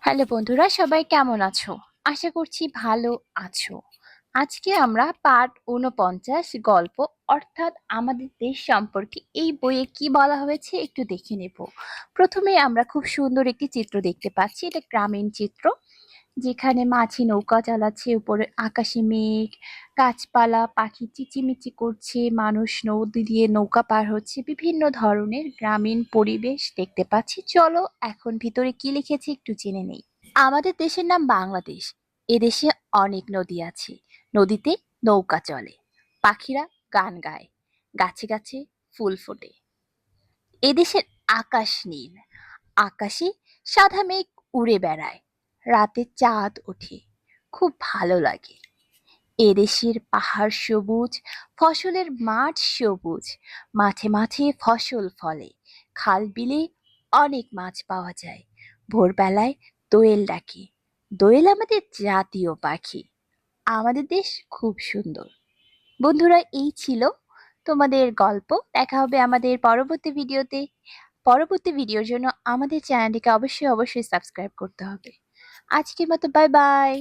Hello বন্ধুরা, সবাই কেমন আছো? আশা করছি ভালো আছো। আজকে আমরা পার্ট ৪৯ গল্প অর্থাৎ আমাদের দেশ সম্পর্কে এই বইয়ে কি বলা হয়েছে একটু দেখে নেব। প্রথমে আমরা খুব সুন্দর একটি চিত্র দেখতে পাচ্ছি। এটা গ্রামীণ চিত্র, যেখানে মাঝি নৌকা চালাচ্ছে, উপরে আকাশে মেঘ, গাছপালা, পাখি চিচিমিচি করছে, মানুষ নদী দিয়ে নৌকা পার হচ্ছে, বিভিন্ন ধরনের গ্রামীণ পরিবেশ দেখতে পাচ্ছি। চলো এখন ভিতরে কি লিখেছে একটু জেনে নেই। আমাদের দেশের নাম বাংলাদেশ। এদেশে অনেক নদী আছে। নদীতে নৌকা চলে, পাখিরা গান গায়, গাছে গাছে ফুল ফোটে। এদেশের আকাশ নীল, আকাশে সাদা মেঘ উড়ে বেড়ায়, রাতে চাঁদ ওঠে, খুব ভালো লাগে। এদেশের পাহাড় সবুজ, ফসলের মাঠ সবুজ, মাঠে মাঠে ফসল ফলে, খাল বিলে অনেক মাছ পাওয়া যায়। ভোরবেলায় দোয়েল ডাকে, দোয়েল আমাদের জাতীয় পাখি। আমাদের দেশ খুব সুন্দর। বন্ধুরা, এই ছিল তোমাদের গল্প। দেখা হবে আমাদের পরবর্তী ভিডিওতে। পরবর্তী ভিডিওর জন্য আমাদের চ্যানেলটিকে অবশ্যই অবশ্যই সাবস্ক্রাইব করতে হবে। আজকের মতো বাই বাই।